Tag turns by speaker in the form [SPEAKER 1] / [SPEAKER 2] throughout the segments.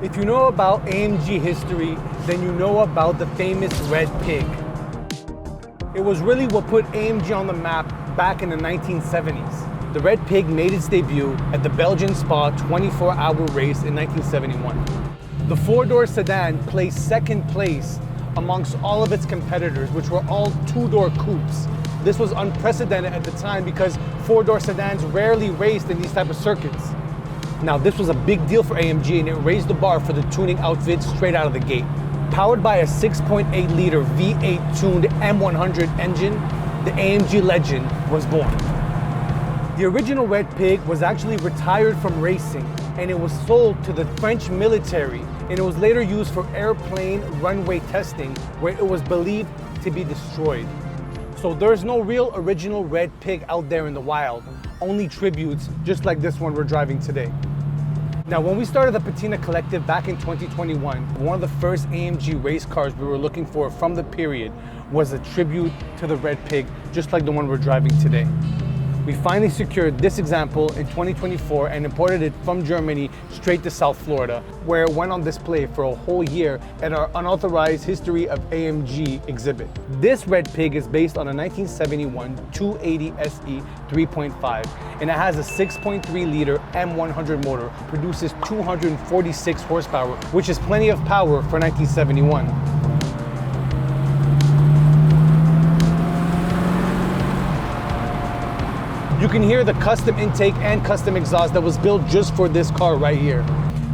[SPEAKER 1] If you know about AMG history, then you know about the famous Red Pig. It was really what put AMG on the map back in the 1970s. The Red Pig made its debut at the Belgian Spa 24-hour race in 1971. The four-door sedan placed second place amongst all of its competitors, which were all two-door coupes. This was unprecedented at the time because four-door sedans rarely raced in these type of circuits. Now, this was a big deal for AMG and it raised the bar for the tuning outfit straight out of the gate. Powered by a 6.8 liter V8 tuned M100 engine, the AMG legend was born. The original Red Pig was actually retired from racing and it was sold to the French military, and it was later used for airplane runway testing where it was believed to be destroyed. So there's no real original Red Pig out there in the wild, only tributes just like this one we're driving today. Now, when we started the Patina Collective back in 2021, one of the first AMG race cars we were looking for from the period was a tribute to the Red Pig, just like the one we're driving today. We finally secured this example in 2024 and imported it from Germany straight to South Florida, where it went on display for a whole year at our unauthorized History of AMG exhibit. This Red Pig is based on a 1971 280 SE 3.5, and it has a 6.3 liter M100 motor, produces 246 horsepower, which is plenty of power for 1971. You can hear the custom intake and custom exhaust that was built just for this car right here.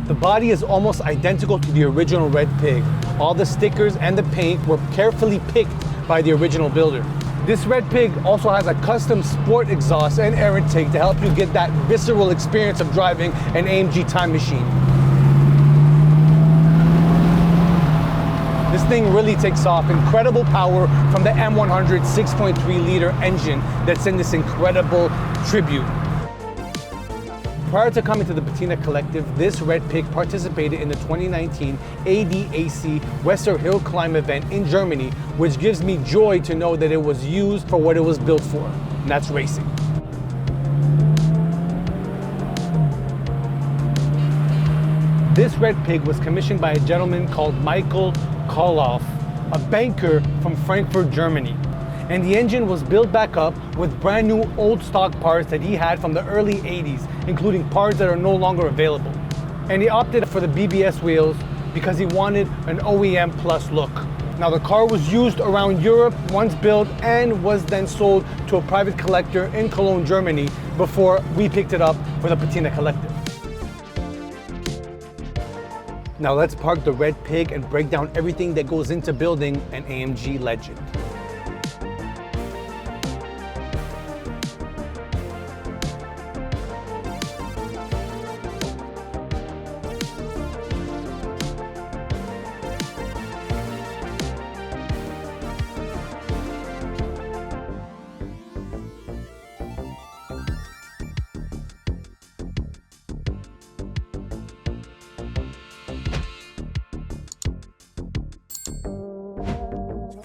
[SPEAKER 1] The body is almost identical to the original Red Pig. All the stickers and the paint were carefully picked by the original builder. This Red Pig also has a custom sport exhaust and air intake to help you get that visceral experience of driving an AMG time machine. This thing really takes off. Incredible power from the M100 6.3 liter engine that's in this incredible tribute. Prior to coming to the Patina Collective, this Red Pig participated in the 2019 ADAC Western Hill Climb event in Germany, which gives me joy to know that it was used for what it was built for, and that's racing. This Red Pig was commissioned by a gentleman called Michael Koloff, a banker from Frankfurt, Germany. And the engine was built back up with brand new old stock parts that he had from the early 80s, including parts that are no longer available. And he opted for the BBS wheels because he wanted an OEM plus look. Now, the car was used around Europe once built and was then sold to a private collector in Cologne, Germany, before we picked it up for the Patina Collective. Now let's park the Red Pig and break down everything that goes into building an AMG legend.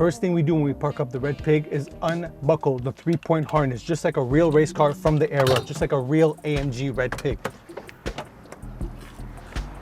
[SPEAKER 1] First thing we do when we park up the Red Pig is unbuckle the 3-point harness, just like a real race car from the era, just like a real AMG Red Pig.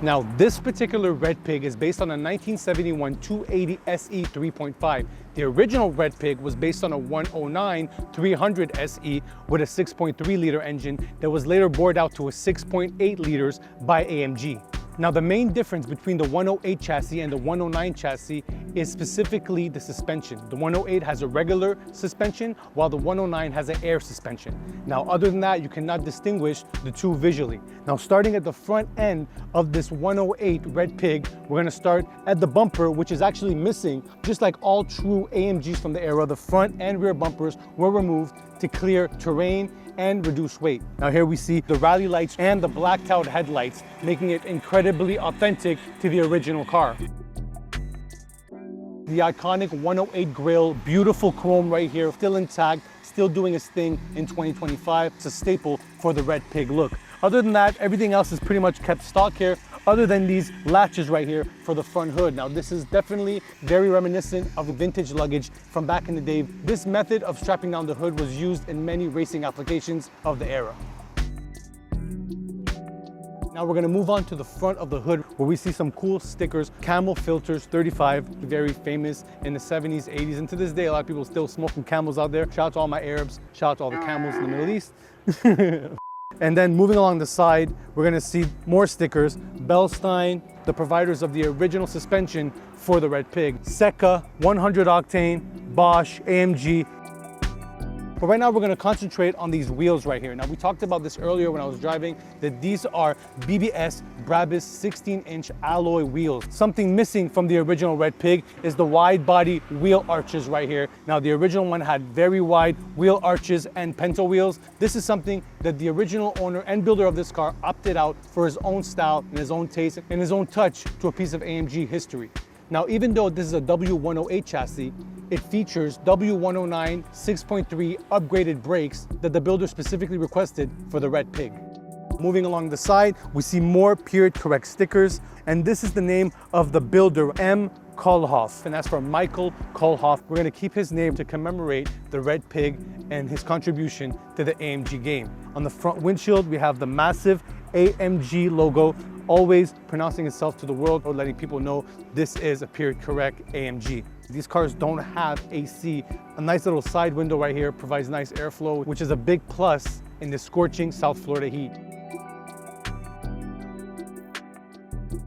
[SPEAKER 1] Now, this particular Red Pig is based on a 1971 280 SE 3.5. The original Red Pig was based on a 109 300 SE with a 6.3 liter engine that was later bored out to a 6.8 liters by AMG. Now, the main difference between the 108 chassis and the 109 chassis is specifically the suspension. The 108 has a regular suspension, while the 109 has an air suspension. Now, other than that, you cannot distinguish the two visually. Now, starting at the front end of this 108 Red Pig, we're gonna start at the bumper, which is actually missing. Just like all true AMGs from the era, the front and rear bumpers were removed to clear terrain and reduce weight. Now here we see the rally lights and the blacked out headlights, making it incredibly authentic to the original car. The iconic 108 grille, beautiful chrome right here, still intact, still doing its thing in 2025. It's a staple for the Red Pig look. Other than that, everything else is pretty much kept stock here, other than these latches right here for the front hood. Now, this is definitely very reminiscent of vintage luggage from back in the day. This method of strapping down the hood was used in many racing applications of the era. Now we're gonna move on to the front of the hood, where we see some cool stickers. Camel filters 35, very famous in the 70s, 80s, and to this day, a lot of people still smoking camels out there. Shout out to all my Arabs, shout out to all the camels in the Middle East. And then moving along the side, we're gonna see more stickers. Bellstein, the providers of the original suspension for the Red Pig. Seca, 100 octane, Bosch, AMG. But right now we're gonna concentrate on these wheels right here. Now we talked about this earlier when I was driving, that these are BBS Brabus 16-inch alloy wheels. Something missing from the original Red Pig is the wide body wheel arches right here. Now the original one had very wide wheel arches and Pento wheels. This is something that the original owner and builder of this car opted out for his own style and his own taste and his own touch to a piece of AMG history. Now, even though this is a W108 chassis, it features W109 6.3 upgraded brakes that the builder specifically requested for the Red Pig. Moving along the side, we see more period correct stickers, and this is the name of the builder, M. Kohlhoff, and that's for Michael Kohlhoff. We're gonna keep his name to commemorate the Red Pig and his contribution to the AMG game. On the front windshield, we have the massive AMG logo, always pronouncing itself to the world or letting people know this is a period correct AMG. These cars don't have AC. A nice little side window right here provides nice airflow, which is a big plus in the scorching South Florida heat.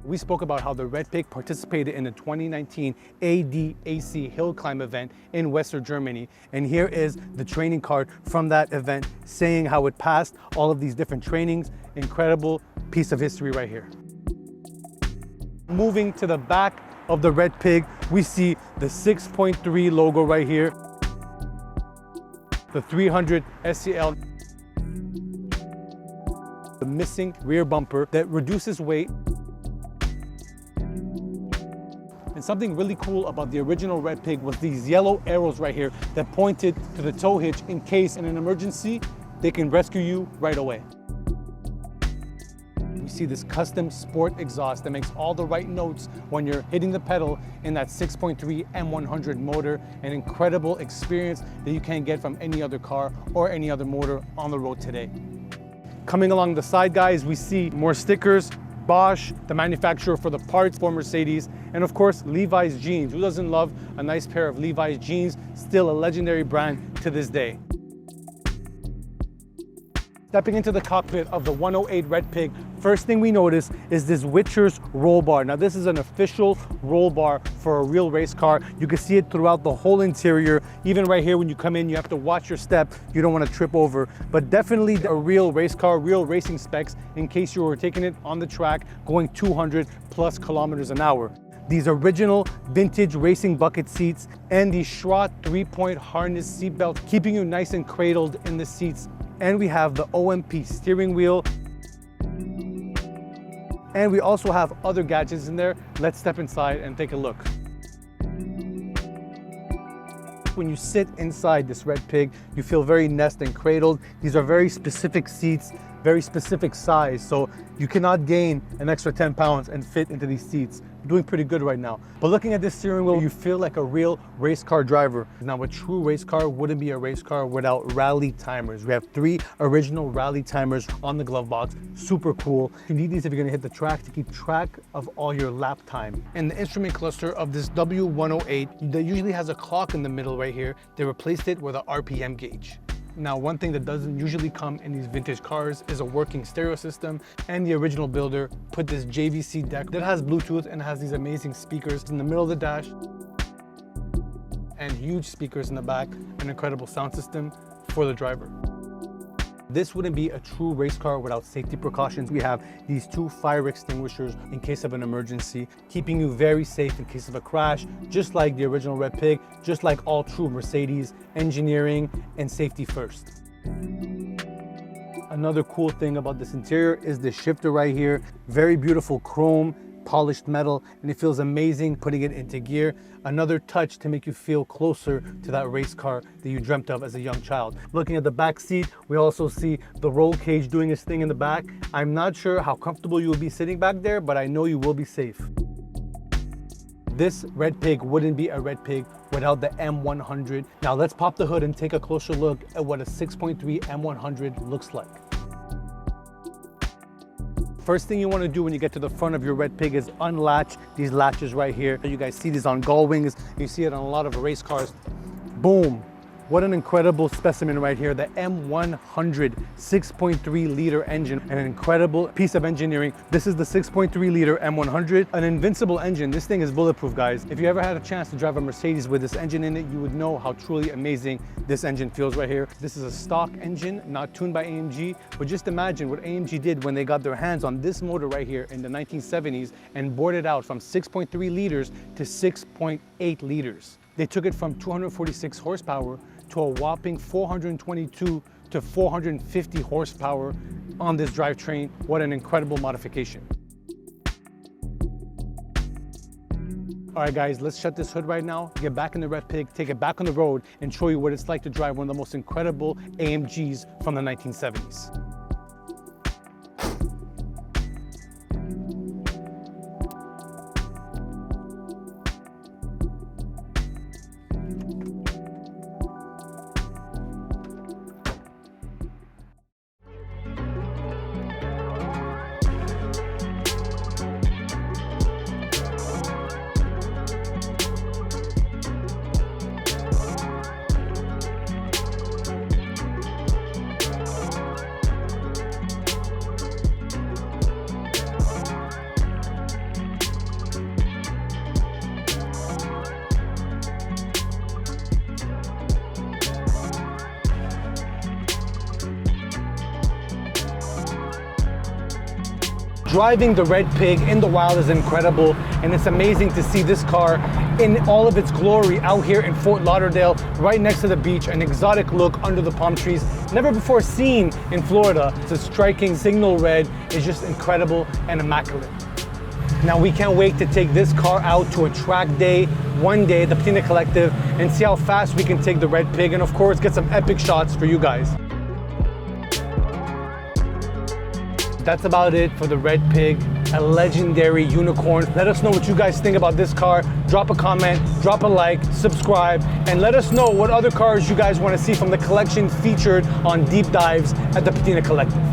[SPEAKER 1] We spoke about how the Red Pig participated in the 2019 ADAC hill climb event in Western Germany. And here is the training card from that event saying how it passed all of these different trainings. Incredible piece of history right here. Moving to the back of the Red Pig, we see the 6.3 logo right here, the 300 SCL, the missing rear bumper that reduces weight. And something really cool about the original Red Pig was these yellow arrows right here that pointed to the tow hitch in case in an emergency, they can rescue you right away. You see this custom sport exhaust that makes all the right notes when you're hitting the pedal in that 6.3 M100 motor, an incredible experience that you can't get from any other car or any other motor on the road today. Coming along the side, guys, we see more stickers. Bosch, the manufacturer for the parts for Mercedes, and of course, Levi's jeans. Who doesn't love a nice pair of Levi's jeans? Still a legendary brand to this day. Stepping into the cockpit of the 108 Red Pig, first thing we notice is this Witcher's roll bar. Now this is an official roll bar for a real race car. You can see it throughout the whole interior. Even right here when you come in, you have to watch your step. You don't want to trip over, but definitely a real race car, real racing specs in case you were taking it on the track going 200 plus kilometers an hour. These original vintage racing bucket seats and the Schroth 3-point harness seat belt, keeping you nice and cradled in the seats. And we have the OMP steering wheel. And we also have other gadgets in there. Let's step inside and take a look. When you sit inside this Red Pig, you feel very nest and cradled. These are very specific seats, very specific size, so you cannot gain an extra 10 pounds and fit into these seats. You're doing pretty good right now. But looking at this steering wheel, you feel like a real race car driver. Now, a true race car wouldn't be a race car without rally timers. We have 3 original rally timers on the glove box. Super cool. You need these if you're gonna hit the track to keep track of all your lap time. And the instrument cluster of this W108 that usually has a clock in the middle right here, they replaced it with an RPM gauge. Now, one thing that doesn't usually come in these vintage cars is a working stereo system, and the original builder put this JVC deck that has Bluetooth and has these amazing speakers in the middle of the dash and huge speakers in the back, an incredible sound system for the driver. This wouldn't be a true race car without safety precautions. We have these 2 fire extinguishers in case of an emergency, keeping you very safe in case of a crash, just like the original Red Pig, just like all true Mercedes, engineering and safety first. Another cool thing about this interior is the shifter right here. Very beautiful chrome, polished metal, and it feels amazing putting it into gear. Another touch to make you feel closer to that race car that you dreamt of as a young child. Looking at the back seat, we also see the roll cage doing its thing in the back. I'm not sure how comfortable you will be sitting back there, but I know you will be safe. This Red Pig wouldn't be a Red Pig without the M100. Now let's pop the hood and take a closer look at what a 6.3 M100 looks like. First thing you want to do when you get to the front of your Red Pig is unlatch these latches right here. You guys see these on gull wings. You see it on a lot of race cars. Boom. What an incredible specimen right here. The M100 6.3 liter engine, an incredible piece of engineering. This is the 6.3 liter M100, an invincible engine. This thing is bulletproof, guys. If you ever had a chance to drive a Mercedes with this engine in it, you would know how truly amazing this engine feels right here. This is a stock engine, not tuned by AMG, but just imagine what AMG did when they got their hands on this motor right here in the 1970s and bored it out from 6.3 liters to 6.8 liters. They took it from 246 horsepower to a whopping 422 to 450 horsepower on this drivetrain. What an incredible modification. All right, guys, let's shut this hood right now, get back in the Red Pig, take it back on the road, and show you what it's like to drive one of the most incredible AMGs from the 1970s. Driving the Red Pig in the wild is incredible, and it's amazing to see this car in all of its glory out here in Fort Lauderdale, right next to the beach, an exotic look under the palm trees, never before seen in Florida. It's a striking signal red, is just incredible and immaculate. Now we can't wait to take this car out to a track day, one day at the Patina Collective, and see how fast we can take the Red Pig, and of course get some epic shots for you guys. That's about it for the Red Pig, a legendary unicorn. Let us know what you guys think about this car. Drop a comment, drop a like, subscribe, and let us know what other cars you guys want to see from the collection featured on Deep Dives at the Patina Collective.